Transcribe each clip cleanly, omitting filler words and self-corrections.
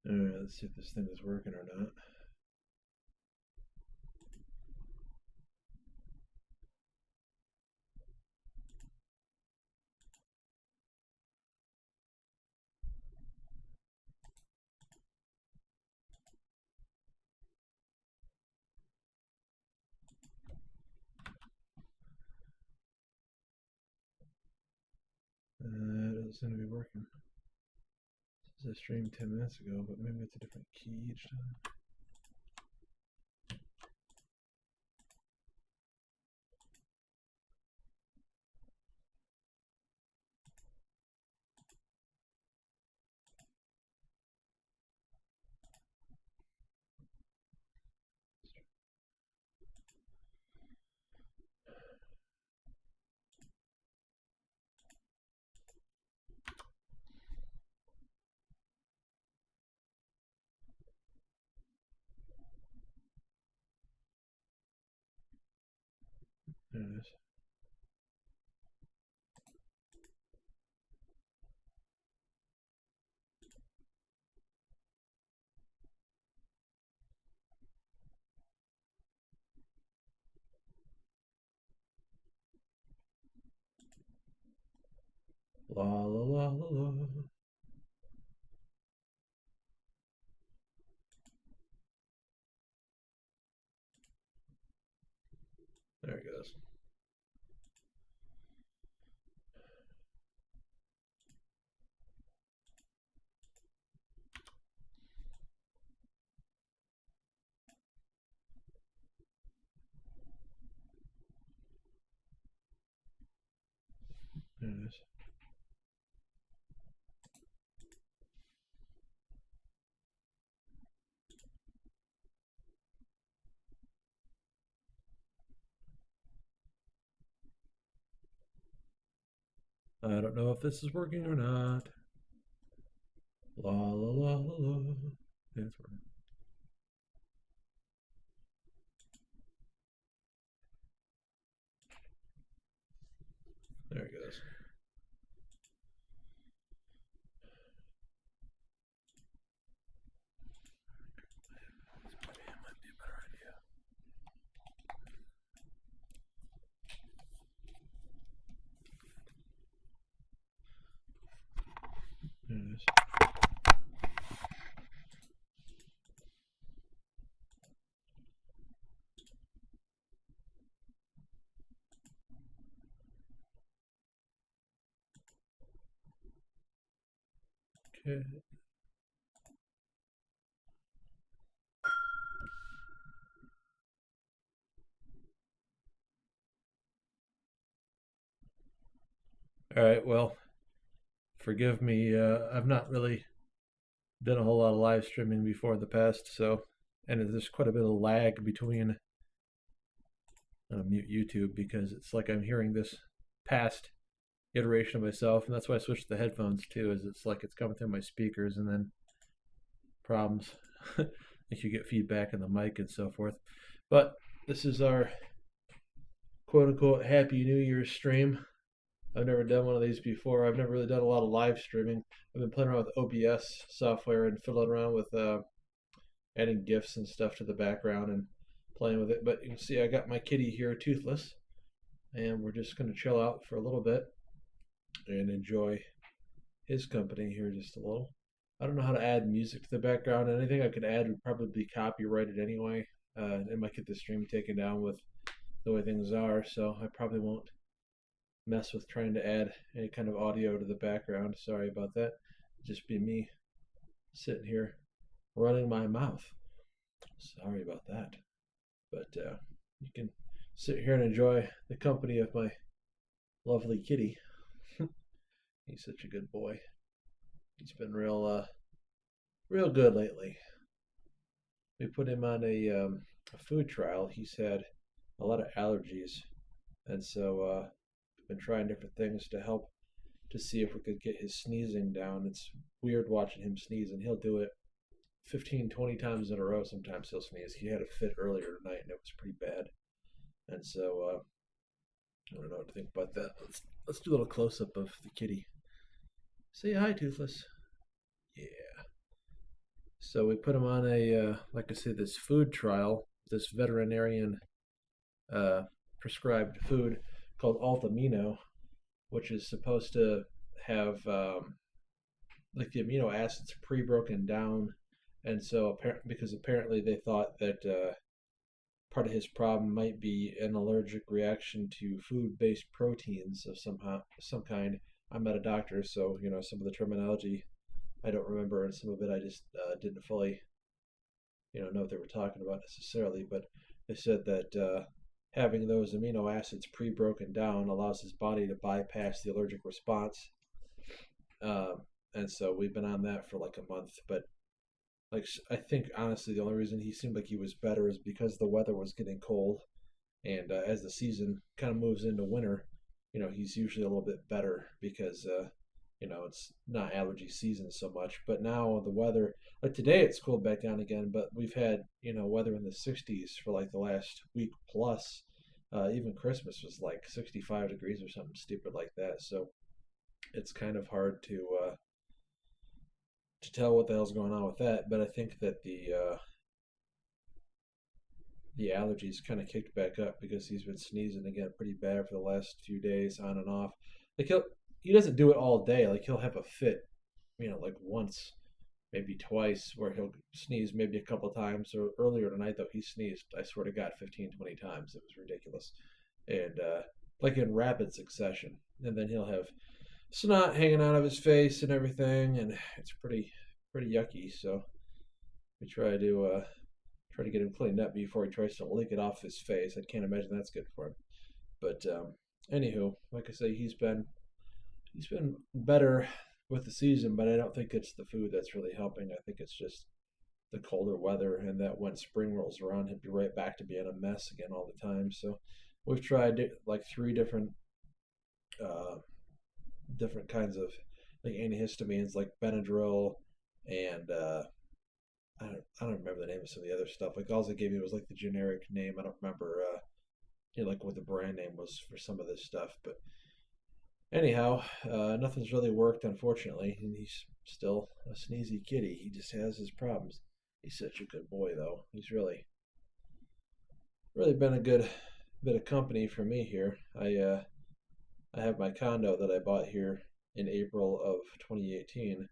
Alright, let's see if this thing is working or not. It doesn't seem to be working. This is a stream 10 minutes ago, but maybe it's a different key each time. There it is. La la la la la. There it goes. There it is. I don't know if this is working or not. La la la la la. Yeah, it's working. There it goes. That might be a better idea. There it is. Okay. All right, well, forgive me. I've not really done a whole lot of live streaming before in the past, so and there's quite a bit of lag between mute YouTube because it's like I'm hearing this past iteration of myself, and that's why I switched to the headphones too. Is it's like it's coming through my speakers and then problems if you get feedback in the mic and so forth. But this is our quote unquote Happy New Year's stream. I've never done one of these before. I've never really done a lot of live streaming. I've been playing around with OBS software and fiddling around with adding GIFs and stuff to the background and playing with it. But you can see I got my kitty here, Toothless, and we're just going to chill out for a little bit and enjoy his company here just a little. I don't know how to add music to the background. Anything I could add would probably be copyrighted anyway. It might get the stream taken down with the way things are, so I probably won't mess with trying to add any kind of audio to the background. Sorry about that. Just be me sitting here running my mouth. Sorry about that. But you can sit here and enjoy the company of my lovely kitty. He's such a good boy. He's been real good lately. We put him on a food trial. He's had a lot of allergies, and so we've been trying different things to help to see if we could get his sneezing down. It's weird watching him sneeze, and he'll do it 15, 20 times in a row. Sometimes he'll sneeze. He had a fit earlier tonight, and it was pretty bad. And so I don't know what to think about that. Let's do a little close up of the kitty. Say hi, Toothless. Yeah. So we put him on a, like I said, this food trial, this veterinarian uh, prescribed food called Altamino, which is supposed to have like the amino acids pre-broken down, and so because apparently they thought that part of his problem might be an allergic reaction to food-based proteins of some kind. I'm not a doctor, so some of the terminology I don't remember, and some of it I just didn't fully know what they were talking about necessarily. But they said that having those amino acids pre-broken down allows his body to bypass the allergic response. And so we've been on that for like a month. But like I think honestly, the only reason he seemed like he was better is because the weather was getting cold, and as the season kind of moves into winter, he's usually a little bit better because it's not allergy season so much. But now the weather, like today, it's cooled back down again. But we've had weather in the 60s for like the last week plus. Even Christmas was like 65 degrees or something stupid like that. So it's kind of hard to tell what the hell's going on with that. But I think that the allergies kind of kicked back up because he's been sneezing again pretty bad for the last few days, on and off. Like he doesn't do it all day. Like he'll have a fit, like once, maybe twice, where he'll sneeze maybe a couple times. Or earlier tonight though, he sneezed, I swear to God, 15, 20 times. It was ridiculous, and like in rapid succession. And then he'll have snot hanging out of his face and everything, and it's pretty yucky. So we try to get him cleaned up before he tries to lick it off his face. I can't imagine that's good for him. But anywho, like I say, he's been better with the season, but I don't think it's the food that's really helping. I think it's just the colder weather, and that when spring rolls around, he'll be right back to being a mess again all the time. So we've tried like three uh, different kinds of like antihistamines, like Benadryl and I don't remember the name of some of the other stuff. Like all they gave me was like the generic name. I don't remember like what the brand name was for some of this stuff. But anyhow, nothing's really worked, unfortunately, and he's still a sneezy kitty. He just has his problems. He's such a good boy, though. He's really been a good bit of company for me here. I have my condo that I bought here in April of 2018,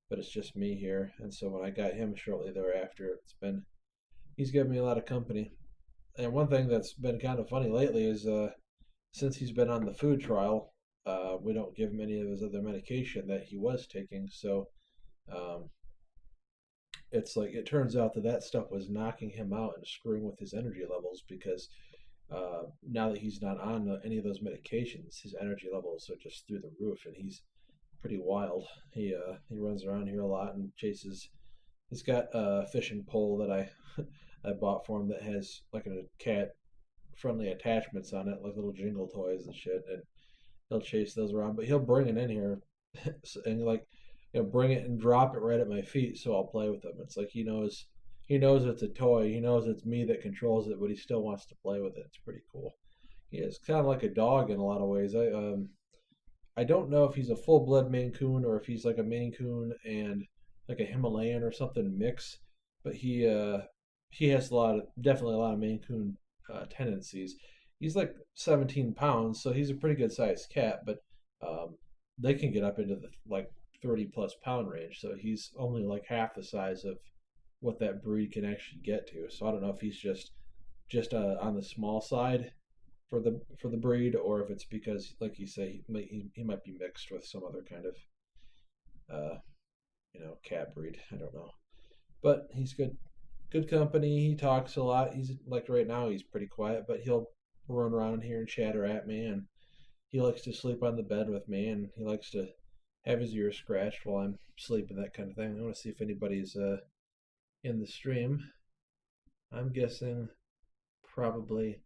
but it's just me here. And so when I got him shortly thereafter, he's given me a lot of company. And one thing that's been kind of funny lately is since he's been on the food trial, we don't give him any of his other medication that he was taking. So um, it's like it turns out that stuff was knocking him out and screwing with his energy levels because now that he's not on any of those medications, his energy levels are just through the roof, and he's pretty wild. He runs around here a lot and chases. He's got a fishing pole that I I bought for him that has like a cat friendly attachments on it, like little jingle toys and shit, and he'll chase those around. But he'll bring it in here and like bring it and drop it right at my feet, so I'll play with him. It's like he knows it's a toy. He knows it's me that controls it, but he still wants to play with it. It's pretty cool. He is kind of like a dog in a lot of ways. I don't know if he's a full blood Maine Coon or if he's like a Maine Coon and like a Himalayan or something mix, but he has definitely a lot of Maine Coon tendencies. He's like 17 pounds, so he's a pretty good sized cat, but um, they can get up into the like 30 plus pound range. So he's only like half the size of what that breed can actually get to. So I don't know if he's just on the small side for the breed, or if it's because, like you say, he might be mixed with some other kind of uh, cat breed. I don't know, but he's good company. He talks a lot. He's like right now he's pretty quiet, but he'll run around here and chatter at me, and he likes to sleep on the bed with me, and he likes to have his ears scratched while I'm sleeping, that kind of thing. I want to see if anybody's in the stream. I'm guessing probably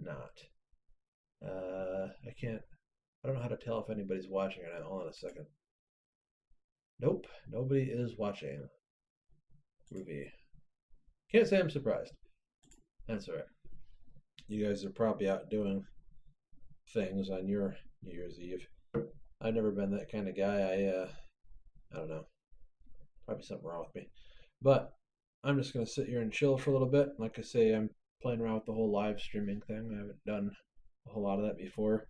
not. I can't. I don't know how to tell if anybody's watching or not. Hold on a second. Nope, nobody is watching. Ruby. Can't say I'm surprised. That's alright. You guys are probably out doing things on your New Year's Eve. I've never been that kind of guy. I don't know. Probably something wrong with me. But I'm just gonna sit here and chill for a little bit. Like I say, I'm playing around with the whole live streaming thing. I haven't done a whole lot of that before.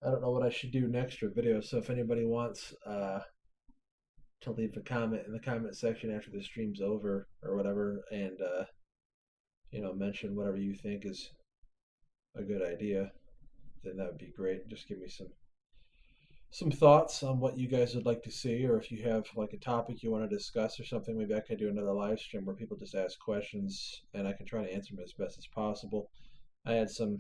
I don't know what I should do next for videos. So if anybody wants to leave a comment in the comment section after the stream's over or whatever, and mention whatever you think is a good idea, then that would be great. Just give me some thoughts on what you guys would like to see, or if you have like a topic you want to discuss or something. Maybe I could do another live stream where people just ask questions and I can try to answer them as best as possible. I had some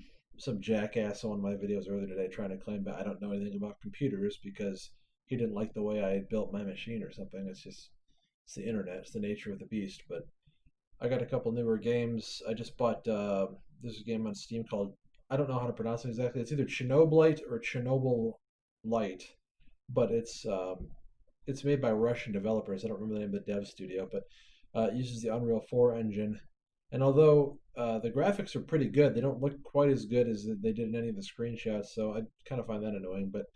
jackass on my videos earlier today trying to claim that I don't know anything about computers because he didn't like the way I had built my machine or something. It's the internet. It's the nature of the beast. But I got a couple newer games. I just bought there's a game on Steam called, I don't know how to pronounce it exactly. It's either Chernobylite or Chernobyl Light, but it's made by Russian developers. I don't remember the name of the dev studio, but it uses the Unreal 4 engine. And although the graphics are pretty good, they don't look quite as good as they did in any of the screenshots. So I kind of find that annoying. But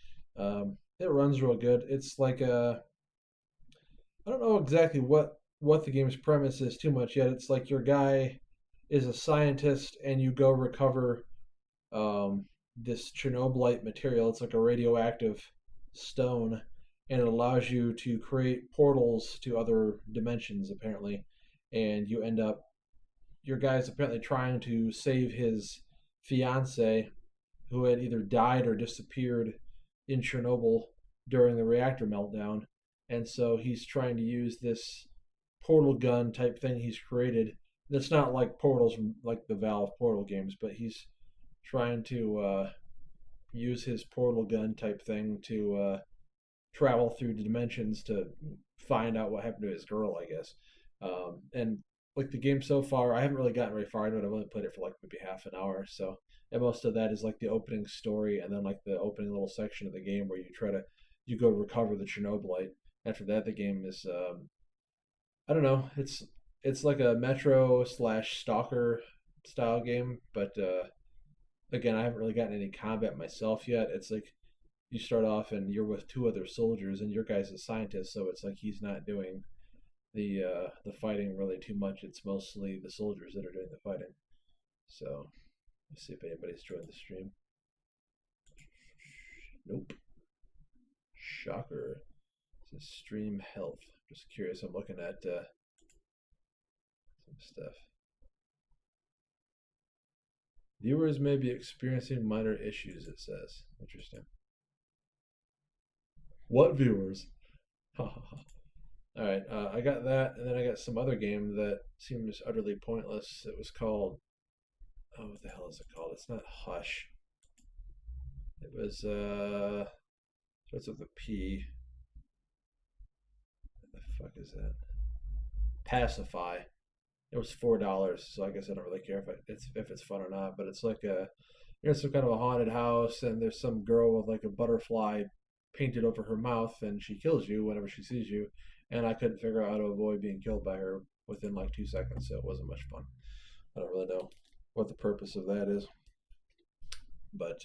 it runs real good. It's like I don't know exactly what the game's premise is too much yet. It's like your guy is a scientist and you go recover this Chernobylite material. It's like a radioactive stone, and it allows you to create portals to other dimensions, apparently. And you end up, your guy's apparently trying to save his fiance who had either died or disappeared in Chernobyl during the reactor meltdown. And so he's trying to use this portal gun type thing he's created. It's not like portals from like the Valve Portal games, but he's trying to use his portal gun type thing to travel through the dimensions to find out what happened to his girl, I guess. And like the game so far, I haven't really gotten very far into it. I've only played it for like maybe half an hour, so and most of that is like the opening story and then like the opening little section of the game where you go recover the Chernobylite. After that, the game is I don't know. It's like a Metro slash Stalker style game, but again, I haven't really gotten any combat myself yet. It's like you start off and you're with two other soldiers, and your guy's a scientist, so it's like he's not doing the fighting really too much. It's mostly the soldiers that are doing the fighting. So let's see if anybody's joined the stream. Nope. Shocker. It says stream health. Just curious. I'm looking at some stuff. Viewers may be experiencing minor issues, it says. Interesting. What viewers? Alright, I got that, and then I got some other game that seems utterly pointless. It was called, oh, what the hell is it called? It's not Hush. It was, starts with a P. What the fuck is that? Pacify. It was $4, so I guess I don't really care if it's fun or not. But it's like you're in some kind of a haunted house, and there's some girl with like a butterfly painted over her mouth, and she kills you whenever she sees you. And I couldn't figure out how to avoid being killed by her within like 2 seconds, so it wasn't much fun. I don't really know what the purpose of that is. But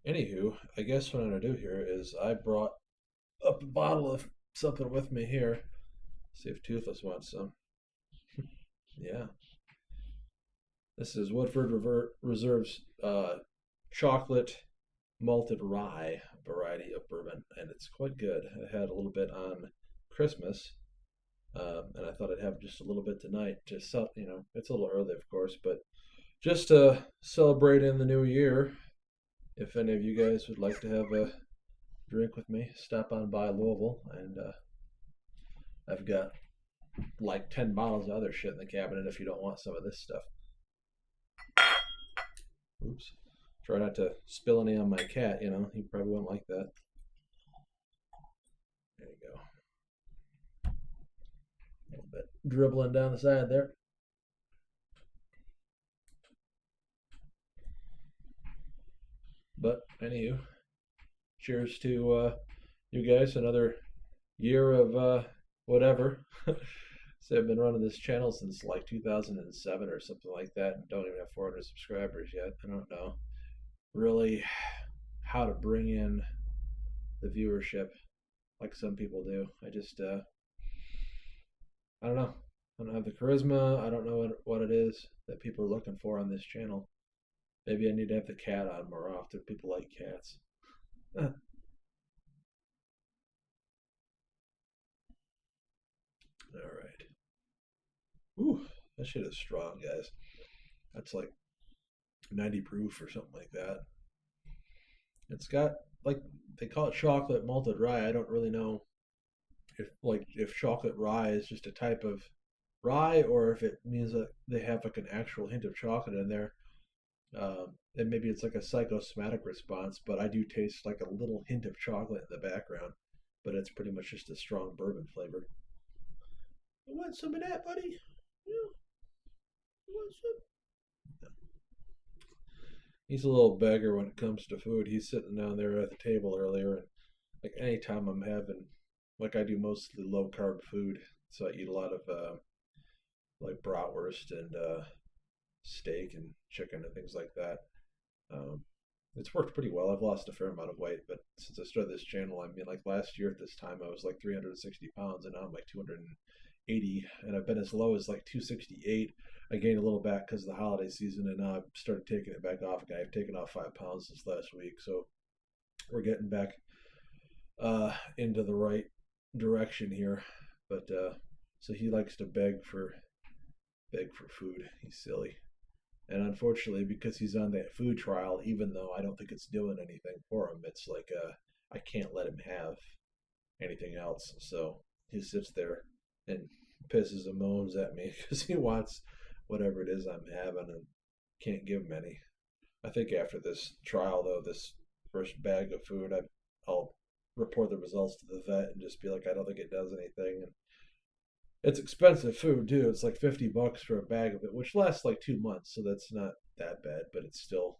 anywho, I guess what I'm gonna do here is I brought up a bottle of something with me here. See if Toothless wants some. Yeah. This is Woodford Reserve's chocolate malted rye variety of bourbon, and it's quite good. I had a little bit on Christmas, and I thought I'd have just a little bit tonight. Just it's a little early, of course, but just to celebrate in the new year. If any of you guys would like to have a drink with me, stop on by Louisville, and I've got like 10 bottles of other shit in the cabinet if you don't want some of this stuff. Oops. Try not to spill any on my cat, he probably wouldn't like that. There you go. A little bit dribbling down the side there. But anywho, cheers to you guys. Another year of whatever. So I've been running this channel since like 2007 or something like that, and don't even have 400 subscribers yet. I don't know really how to bring in the viewership like some people do. I just I don't know. I don't have the charisma. I don't know what it is that people are looking for on this channel. Maybe I need to have the cat on more often. People like cats. All right. Ooh, that shit is strong, guys. That's like 90 proof or something like that. It's got like they call it chocolate malted rye. I don't really know if chocolate rye is just a type of rye or if it means that they have like an actual hint of chocolate in there. And maybe it's like a psychosomatic response, but I do taste like a little hint of chocolate in the background. But it's pretty much just a strong bourbon flavor. You want some of that, buddy? Yeah, you want some? He's a little beggar when it comes to food. He's sitting down there at the table earlier, and like anytime I'm having, like I do mostly low carb food, so I eat a lot of like bratwurst and steak and chicken and things like that. Um, it's worked pretty well. I've lost a fair amount of weight, but since I started this channel, I mean, like last year at this time, I was like 360 pounds, and now I'm like 280, and I've been as low as like 268. I gained a little back because of the holiday season, and now I've started taking it back off again. I've taken off 5 pounds this last week, so we're getting back into the right direction here. But so he likes to beg for food. He's silly. And unfortunately, because he's on that food trial, even though I don't think it's doing anything for him, it's like I can't let him have anything else. So he sits there and pisses and moans at me because he wants whatever it is I'm having and can't give him any. I think after this trial, though, this first bag of food, I'll report the results to the vet and just be like, I don't think it does anything. And it's expensive food too. It's like $50 for a bag of it, which lasts like 2 months, so that's not that bad. But it's still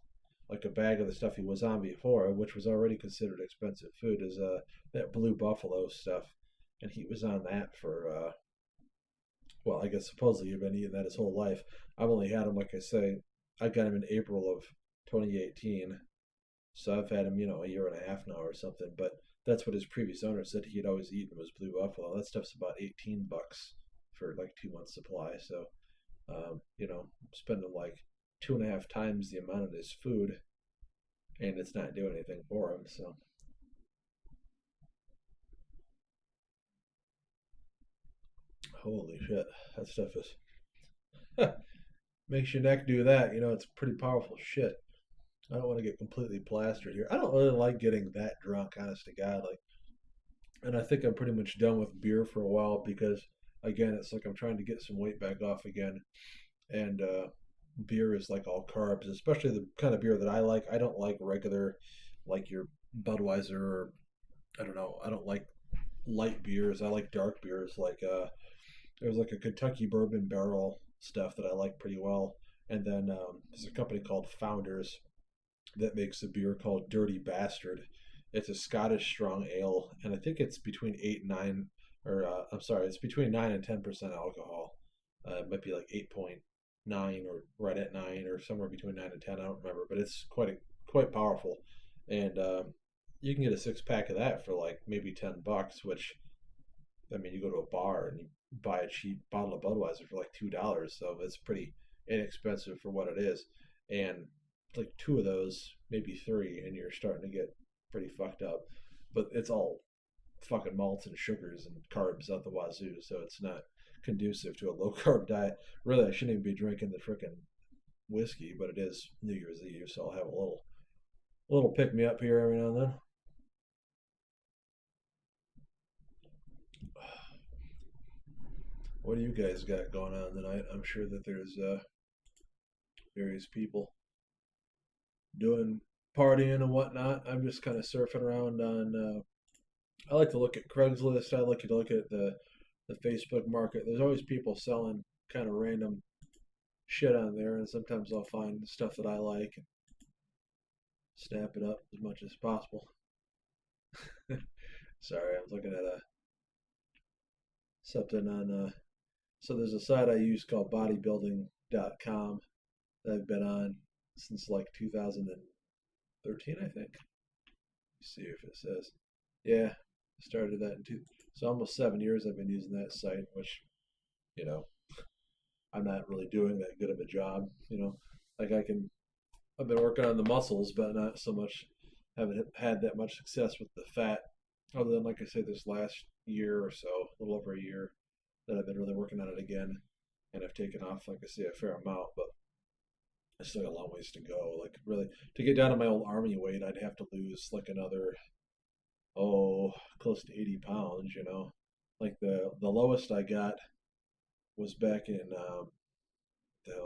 like a bag of the stuff he was on before, which was already considered expensive food, is that Blue Buffalo stuff, and he was on that for well, I guess supposedly you've been eating that his whole life. I've only had him, like I say, I got him in April of 2018, so I've had him, a year and a half now or something. But that's what his previous owner said he had always eaten was Blue Buffalo. That stuff's about $18 for like 2 months supply. So, spending like 2.5 times the amount of his food, and it's not doing anything for him. So, holy shit, that stuff is makes your neck do that. It's pretty powerful shit. I don't want to get completely plastered here. I don't really like getting that drunk, honest to God. Like, and I think I'm pretty much done with beer for a while because, again, it's like I'm trying to get some weight back off again, and beer is like all carbs, especially the kind of beer that I like. I don't like regular, like your Budweiser or I don't know. I don't like light beers. I like dark beers. Like there's like a Kentucky bourbon barrel stuff that I like pretty well, and then there's a company called Founders that makes a beer called Dirty Bastard. It's a Scottish strong ale, and I think it's between 8 and 9, or I'm sorry, it's between 9 and 10% alcohol. It might be like 8.9 or right at 9 or somewhere between 9 and 10. I don't remember, but it's quite powerful, and you can get a 6 pack of that for like maybe $10, which I mean, you go to a bar and you buy a cheap bottle of Budweiser for like $2, so it's pretty inexpensive for what it is. And like two of those, maybe three, and you're starting to get pretty fucked up. But it's all fucking malts and sugars and carbs out the wazoo, so it's not conducive to a low carb diet. Really, I shouldn't even be drinking the frickin' whiskey, but it is New Year's Eve, so I'll have a little pick me up here every now and then. What do you guys got going on tonight? I'm sure that there's various people doing partying and whatnot. I'm just kind of surfing around on. I like to look at Craigslist. I like to look at the Facebook market. There's always people selling kind of random shit on there, and sometimes I'll find stuff that I like and snap it up as much as possible. Sorry, I was looking at something on. So there's a site I use called bodybuilding.com that I've been on since like 2013, I think. Let's see if it says. Yeah, I started that in two. So almost 7 years I've been using that site, which you know, I'm not really doing that good of a job. Like I've been working on the muscles, but not so much. Haven't had that much success with the fat, other than like I said, this last year or so, a little over a year, that I've been really working on it again, and I've taken off, like I say, a fair amount, but I still got a long ways to go. Like really, to get down to my old army weight, I'd have to lose like another close to 80 pounds. Like the lowest I got was back in the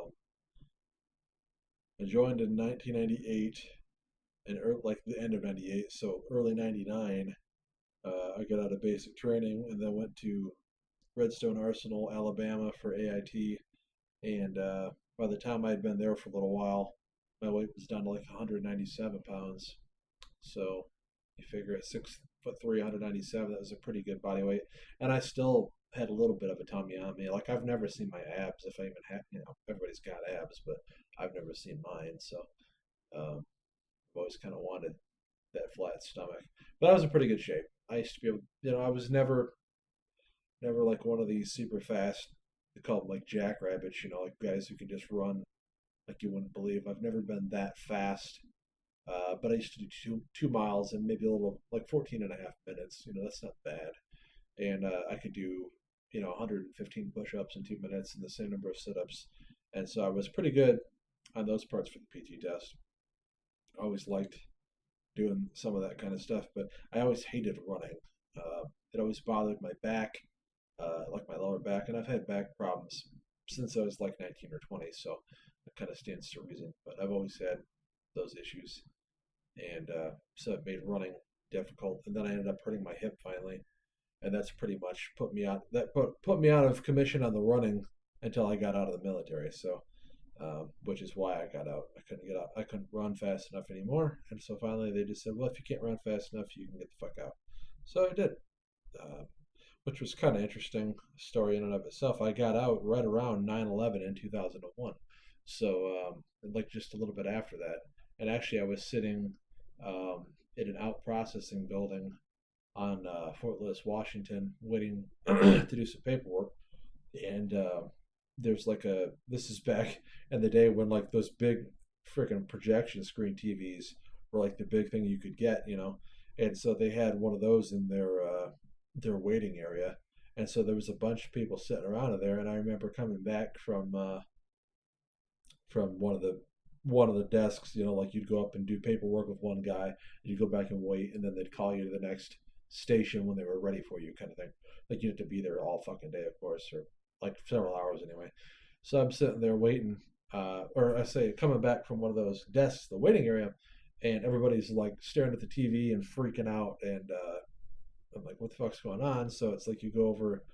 I joined in 1998 and like the end of '98, so early '99. I got out of basic training and then went to Redstone Arsenal, Alabama for AIT. And by the time I'd been there for a little while, my weight was down to like 197 pounds. So you figure at 6'3", 197, that was a pretty good body weight. And I still had a little bit of a tummy on me. Like I've never seen my abs, if I even have. Everybody's got abs, but I've never seen mine. So I've always kind of wanted that flat stomach. But I was in pretty good shape. I used to be able, I was never like one of these super fast. They call them like jackrabbits, like guys who can just run like you wouldn't believe. I've never been that fast, but I used to do 2 miles in maybe a little like 14 and a half minutes. That's not bad. And I could do 115 push-ups in 2 minutes and the same number of sit-ups. And so I was pretty good on those parts for the PT test. I always liked doing some of that kind of stuff, but I always hated running. It always bothered my back, like my lower back, and I've had back problems since I was like 19 or 20, so it kind of stands to reason. But I've always had those issues, and so it made running difficult. And then I ended up hurting my hip finally, and that's pretty much put me out. That put me out of commission on the running until I got out of the military. So which is why I got out. I couldn't get out. I couldn't run fast enough anymore. And so finally they just said, well, if you can't run fast enough, you can get the fuck out. So I did, uh, which was kind of interesting story in and of itself. I got out right around 9/11 in 2001. So like just a little bit after that. And actually I was sitting in an out processing building on Fort Lewis, Washington, waiting to do some paperwork. And there's like this is back in the day when like those big freaking projection screen TVs were like the big thing you could get. And so they had one of those in their waiting area, and so there was a bunch of people sitting around in there. And I remember coming back from one of the desks, like you'd go up and do paperwork with one guy, and you'd go back and wait, and then they'd call you to the next station when they were ready for you, kind of thing. Like you had to be there all fucking day, of course, or like several hours anyway. So I'm sitting there waiting, or I say coming back from one of those desks, the waiting area, and everybody's like staring at the TV and freaking out. And I'm like, what the fuck's going on? So it's like you go over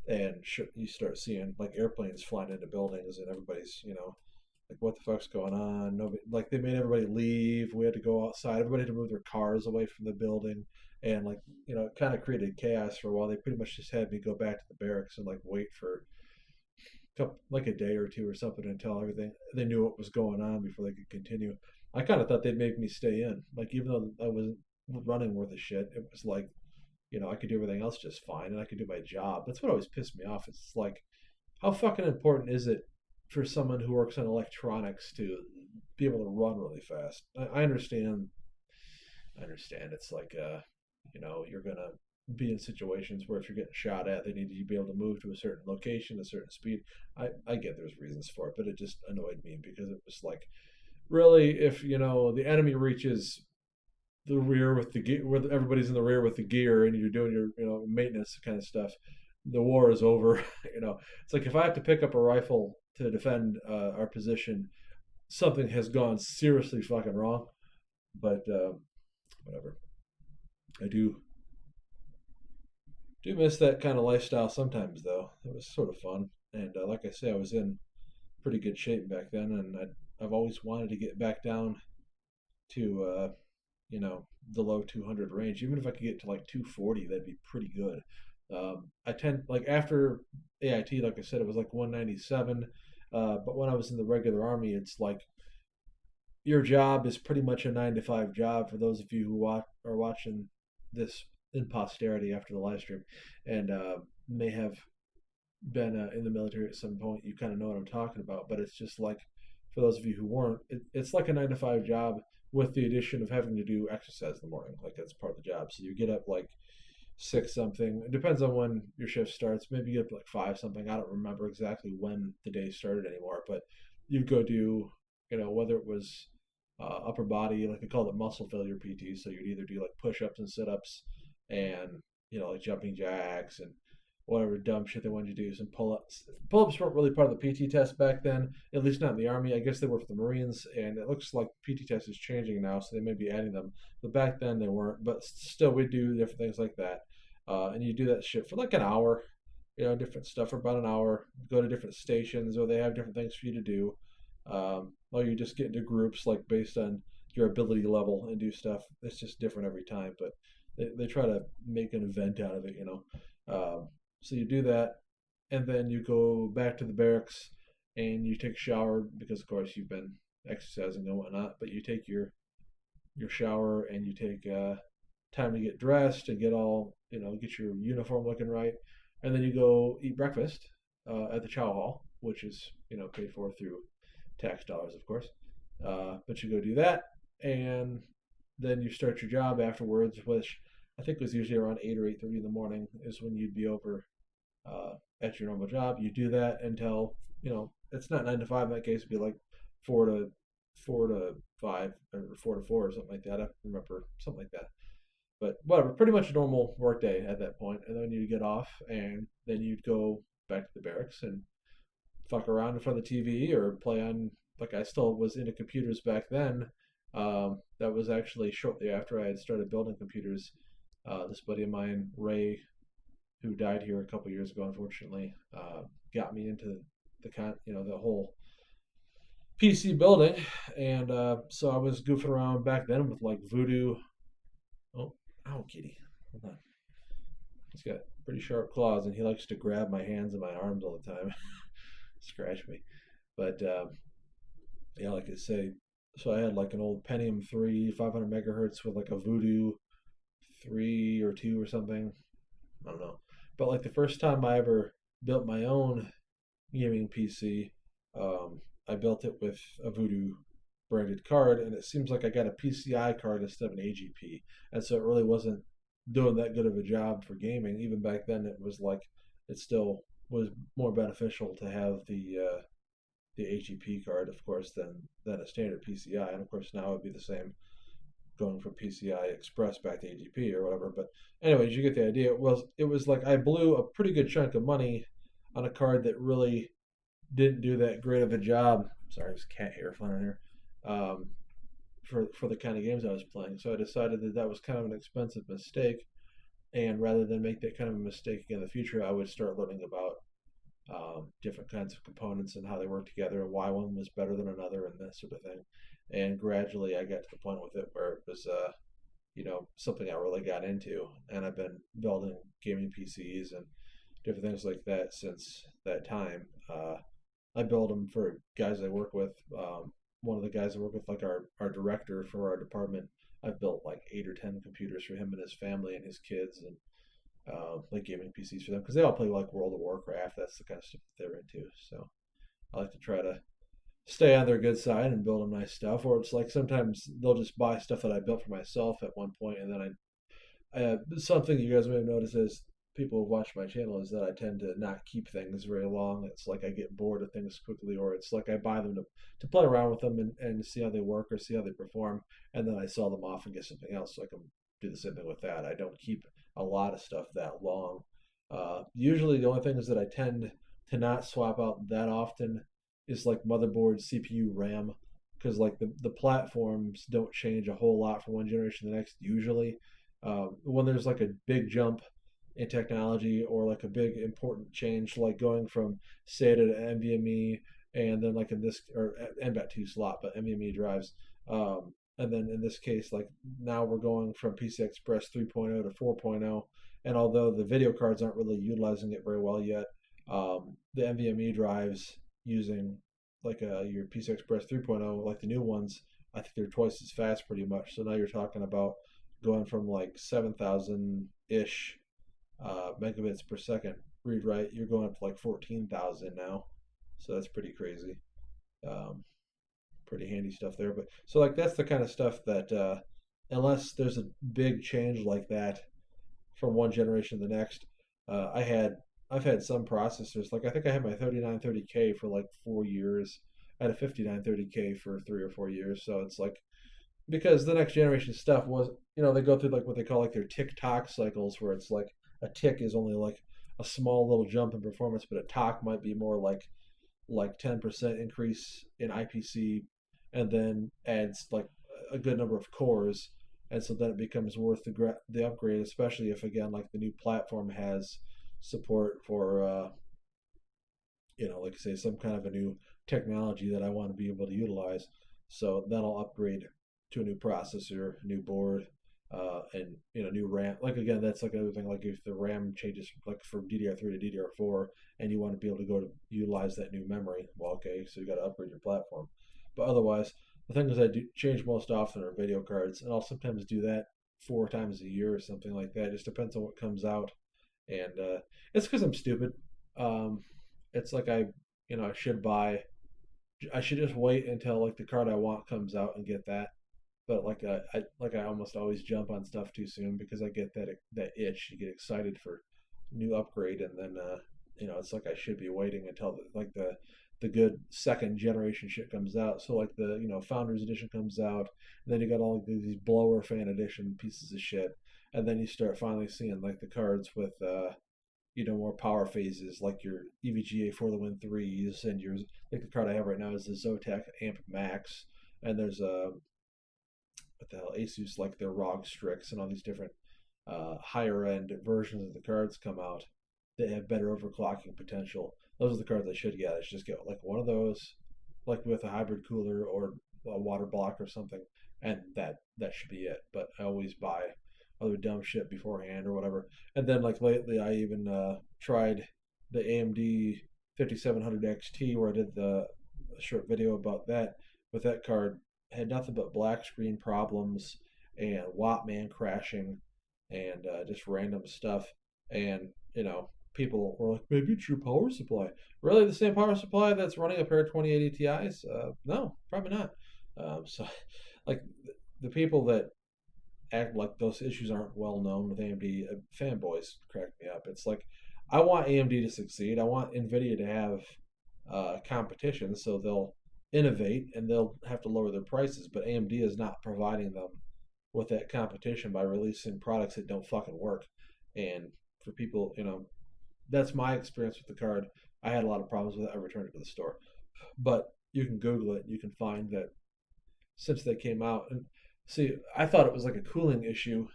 and you start seeing like airplanes flying into buildings, and everybody's, like, what the fuck's going on? Nobody, like, they made everybody leave. We had to go outside. Everybody had to move their cars away from the building. And, like, it kind of created chaos for a while. They pretty much just had me go back to the barracks and, like, wait for like a day or two or something until they knew what was going on before they could continue. I kind of thought they'd make me stay in. Like, even though I wasn't running worth a shit, it was like, I could do everything else just fine and I could do my job. That's what always pissed me off. It's like, how fucking important is it for someone who works on electronics to be able to run really fast? I understand. I understand. It's like, you're gonna be in situations where if you're getting shot at, they need to be able to move to a certain location, a certain speed. I get there's reasons for it, but it just annoyed me because it was like, really, if the enemy reaches the rear with the gear, where everybody's in the rear with the gear, and you're doing your maintenance kind of stuff, the war is over. It's like if I have to pick up a rifle to defend our position, something has gone seriously fucking wrong. But whatever. I do miss that kind of lifestyle sometimes, though. It was sort of fun, and like I say, I was in pretty good shape back then, and I've always wanted to get back down to the low 200 range. Even if I could get to like 240, that'd be pretty good. I tend, like, after AIT, like I said, it was like 197. But when I was in the regular army, it's like your job is pretty much a 9 to 5 job. For those of you who are watching this in posterity after the live stream, and may have been in the military at some point, you kind of know what I'm talking about. But it's just like, for those of you who weren't, it's like a 9 to 5 job with the addition of having to do exercise in the morning. Like that's part of the job. So you get up like 6 something. It depends on when your shift starts. Maybe you get up like 5 something. I don't remember exactly when the day started anymore. But you'd go do, whether it was upper body, like they call it muscle failure PT. So you'd either do like push ups and sit ups and, like jumping jacks and whatever dumb shit they wanted you to do, some pull ups. Pull ups weren't really part of the PT test back then, at least not in the Army. I guess they were for the Marines, and it looks like PT test is changing now, so they may be adding them. But back then they weren't. But still, we do different things like that. And you do that shit for like an hour, different stuff for about an hour. Go to different stations, or they have different things for you to do. Or you just get into groups like based on your ability level and do stuff. It's just different every time, but they try to make an event out of it. So you do that, and then you go back to the barracks and you take a shower because, of course, you've been exercising and whatnot. But you take your shower and you take time to get dressed and get all get your uniform looking right, and then you go eat breakfast at the chow hall, which is paid for through tax dollars, of course. But you go do that, and then you start your job afterwards, which I think was usually around 8 or 8:30 in the morning is when you'd be over at your normal job. You do that until it's not 9 to 5 in that case. It'd be like 4 to 5 or 4 to 4 or something like that. I don't remember, something like that. But whatever, pretty much a normal work day at that point. And then you'd get off, and then you'd go back to the barracks and fuck around in front of the TV or play on. Like I still was into computers back then. That was actually shortly after I had started building computers. This buddy of mine, Ray, who died here a couple years ago, unfortunately, got me into the whole PC building, and so I was goofing around back then with like Voodoo. Oh, ow, kitty! Hold on. He's got pretty sharp claws, and he likes to grab my hands and my arms all the time, scratch me. But yeah, like I say, so I had like an old Pentium 3, 500 megahertz with like a Voodoo 3 or 2 or something. I don't know. But like the first time I ever built my own gaming PC, I built it with a Voodoo branded card, and it seems like I got a PCI card instead of an AGP, and so it really wasn't doing that good of a job for gaming. Even back then, it was like it still was more beneficial to have the AGP card, of course, than a standard PCI, and of course now it would be the same going from PCI Express back to AGP or whatever. But anyways, you get the idea. It was like I blew a pretty good chunk of money on a card that really didn't do that great of a job. Sorry, there's cat hair flying in here. Um, for the kind of games I was playing, so I decided that was kind of an expensive mistake. And rather than make that kind of a mistake in the future, I would start learning about different kinds of components and how they work together and why one was better than another and that sort of thing. And gradually, I got to the point with it where it was, something I really got into. And I've been building gaming PCs and different things like that since that time. I build them for guys I work with. One of the guys I work with, like our director for our department, I've built like 8 or 10 computers for him and his family and his kids, and like gaming PCs for them because they all play like World of Warcraft. That's the kind of stuff that they're into. So I like to try to stay on their good side and build them nice stuff. Or it's like sometimes they'll just buy stuff that I built for myself at one point, and then something you guys may have noticed is people who watch my channel is that I tend to not keep things very long. It's like I get bored of things quickly, or it's like I buy them to play around with them and see how they work or see how they perform, and then I sell them off and get something else. So I can do the same thing with that. I don't keep a lot of stuff that long. Usually the only things that I tend to not swap out that often is like motherboard, CPU, RAM, because like the platforms don't change a whole lot from one generation to the next usually. When there's like a big jump in technology or like a big important change, like going from SATA to NVMe, and then like in this or NVAT2 slot, but NVMe drives. And then in this case, like now we're going from PCI Express 3.0 to 4.0, and although the video cards aren't really utilizing it very well yet, the NVMe drives using like your PCI Express 3.0, like the new ones, I think they're twice as fast pretty much. So now you're talking about going from like 7,000 ish megabits per second read write, you're going up to like 14,000 now. So that's pretty crazy. Um, Pretty handy stuff there. But so like that's the kind of stuff that unless there's a big change like that from one generation to the next, uh, I had I've had some processors like I think I had my 3930K for like 4 years. I had a 5930K for 3 or 4 years. So it's like because the next generation stuff was they go through like what they call like their tick-tock cycles where it's like a tick is only like a small little jump in performance, but a tock might be more like 10% increase in IPC, and then adds like a good number of cores, and so then it becomes worth the upgrade, especially if again like the new platform has support for like I say, some kind of a new technology that I want to be able to utilize. So then I'll upgrade to a new processor, new board, and new RAM. Like again, that's like another thing. Like if the RAM changes, like from DDR3 to DDR4, and you want to be able to go to utilize that new memory, well, okay, so you got to upgrade your platform. But otherwise, the things I do change most often are video cards, and I'll sometimes do that 4 times a year or something like that. It just depends on what comes out, and it's because I'm stupid. Um, it's like I should buy. I should just wait until like the card I want comes out and get that. But I almost always jump on stuff too soon because I get that itch. You get excited for new upgrade, and then it's like I should be waiting until the good second generation shit comes out. So like the Founders Edition comes out, and then you got all these blower fan edition pieces of shit, and then you start finally seeing like the cards with more power phases like your EVGA for the Win threes and your like the card I have right now is the Zotac Amp Max, and there's a what the hell Asus like their ROG Strix and all these different higher end versions of the cards come out that have better overclocking potential. Those are the cards I should get. I should just get like one of those, like with a hybrid cooler or a water block or something, and that should be it. But I always buy other dumb shit beforehand or whatever. And then like lately, I even tried the AMD 5700 XT where I did the short video about that. With that card, had nothing but black screen problems and Wattman crashing and just random stuff. And people were like, maybe it's your power supply. Really, the same power supply that's running a pair of 2080 Ti's? No, probably not. So, like the people that act like those issues aren't well known with AMD. Fanboys crack me up. It's like I want AMD to succeed. I want Nvidia to have competition, so they'll innovate and they'll have to lower their prices. But AMD is not providing them with that competition by releasing products that don't fucking work. And for people, that's my experience with the card. I had a lot of problems with it. I returned it to the store. But you can Google it. You can find that since they came out, and see, I thought it was like a cooling issue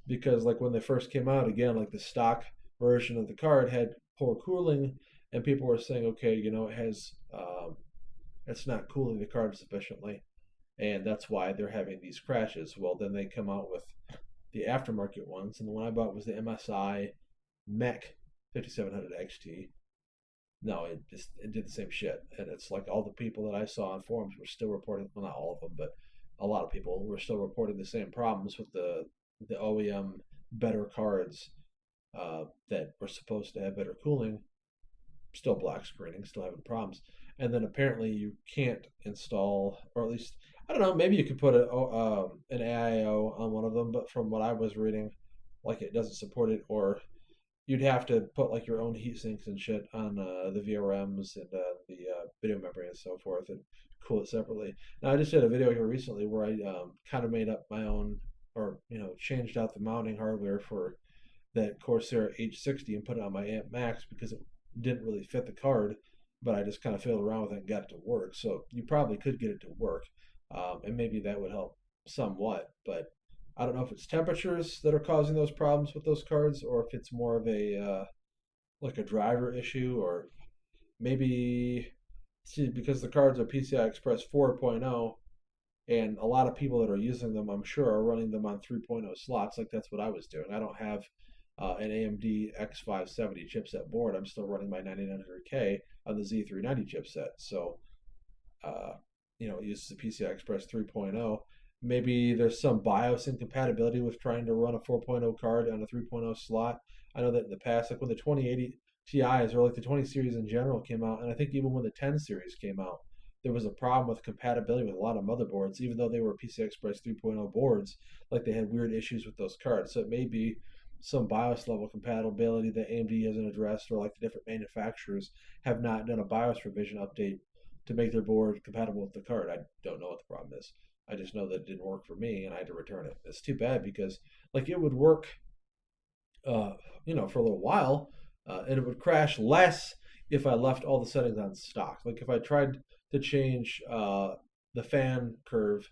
because like when they first came out, again, like the stock version of the card had poor cooling, and people were saying, okay, it has it's not cooling the card sufficiently, and that's why they're having these crashes. Well, then they come out with the aftermarket ones, and the one I bought was the MSI Mech 5700 XT. No, it did the same shit, and it's like all the people that I saw on forums were still reporting. Well, not all of them, but a lot of people were still reporting the same problems with the OEM better cards that were supposed to have better cooling, still black screening, still having problems. And then apparently you can't install, or at least I don't know, maybe you could put an AIO on one of them, but from what I was reading, like it doesn't support it, or you'd have to put like your own heat sinks and shit on the VRMs and the video memory and so forth, and cool it separately. Now I just did a video here recently where I kind of made up my own, or changed out the mounting hardware for that Corsair H60 and put it on my Amp Max because it didn't really fit the card, but I just kind of fiddled around with it and got it to work. So you probably could get it to work, and maybe that would help somewhat, but I don't know if it's temperatures that are causing those problems with those cards, or if it's more of a like a driver issue, or maybe see because the cards are PCI Express 4.0, and a lot of people that are using them, I'm sure, are running them on 3.0 slots. Like that's what I was doing. I don't have an AMD X570 chipset board. I'm still running my 9900K on the Z390 chipset. So, it uses the PCI Express 3.0. maybe there's some BIOS incompatibility with trying to run a 4.0 card on a 3.0 slot. I know that in the past, like when the 2080 Ti's or like the 20 series in general came out, and I think even when the 10 series came out, there was a problem with compatibility with a lot of motherboards, even though they were PCI Express 3.0 boards. Like they had weird issues with those cards. So it may be some BIOS level compatibility that AMD hasn't addressed, or like the different manufacturers have not done a BIOS revision update to make their board compatible with the card. I don't know what the problem is. I just know that it didn't work for me, and I had to return it. It's too bad because like it would work, uh, for a little while, and it would crash less if I left all the settings on stock. Like if I tried to change the fan curve,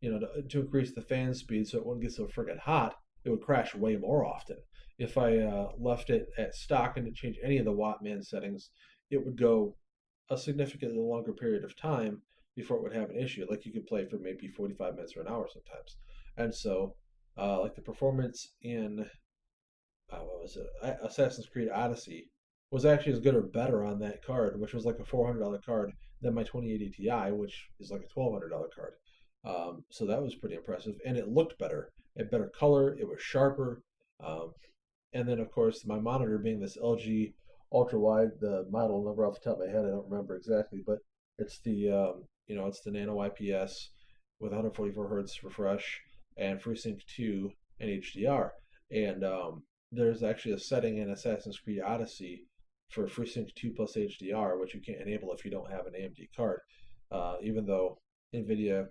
to increase the fan speed so it wouldn't get so friggin' hot, it would crash way more often. If I left it at stock and didn't change any of the Wattman settings, it would go a significantly longer period of time before it would have an issue. Like you could play for maybe 45 minutes or an hour sometimes. And so, like the performance in what was it? Assassin's Creed Odyssey was actually as good or better on that card, which was like a $400 card, than my 2080 Ti, which is like a $1,200 card. So that was pretty impressive, and it looked better. It had better color. It was sharper. Um, and then, of course, my monitor being this LG ultra wide, the model number off the top of my head, I don't remember exactly, but it's it's the Nano IPS with 144 hertz refresh and FreeSync 2 and HDR. And there's actually a setting in Assassin's Creed Odyssey for FreeSync 2 plus HDR, which you can't enable if you don't have an AMD card. Even though NVIDIA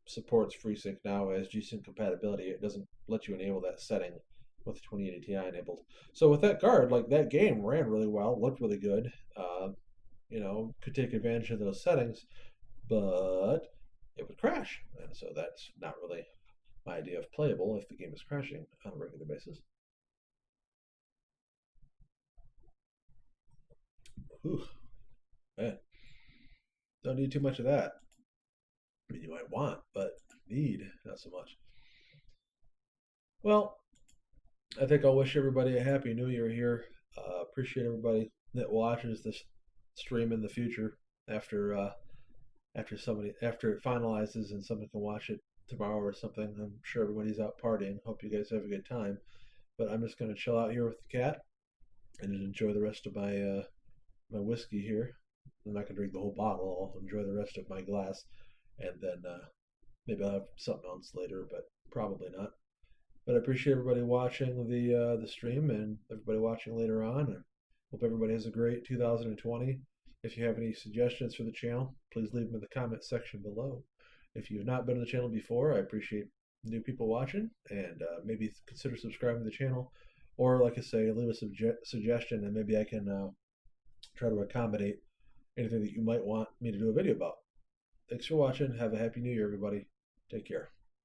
supports FreeSync now as G-Sync compatibility, it doesn't let you enable that setting with the 2080 Ti enabled. So with that card, like that game ran really well, looked really good. Could take advantage of those settings, but it would crash, and so that's not really my idea of playable if the game is crashing on a regular basis. Ooh, man, don't need too much of that. I mean, you might want, but need not so much. Well, I think I'll wish everybody a happy New Year here. Appreciate everybody that watches this stream in the future after after it finalizes and someone can watch it tomorrow or something. I'm sure everybody's out partying. Hope you guys have a good time. But I'm just gonna chill out here with the cat and enjoy the rest of my whiskey here. I'm not gonna drink the whole bottle. I'll enjoy the rest of my glass, and then maybe I'll have something else later, but probably not. But I appreciate everybody watching the stream and everybody watching later on. And hope everybody has a great 2020. If you have any suggestions for the channel, please leave them in the comment section below. If you've not been on the channel before, I appreciate new people watching, and maybe consider subscribing to the channel. Or, like I say, leave a suggestion, and maybe I can try to accommodate anything that you might want me to do a video about. Thanks for watching. Have a happy new year, everybody. Take care.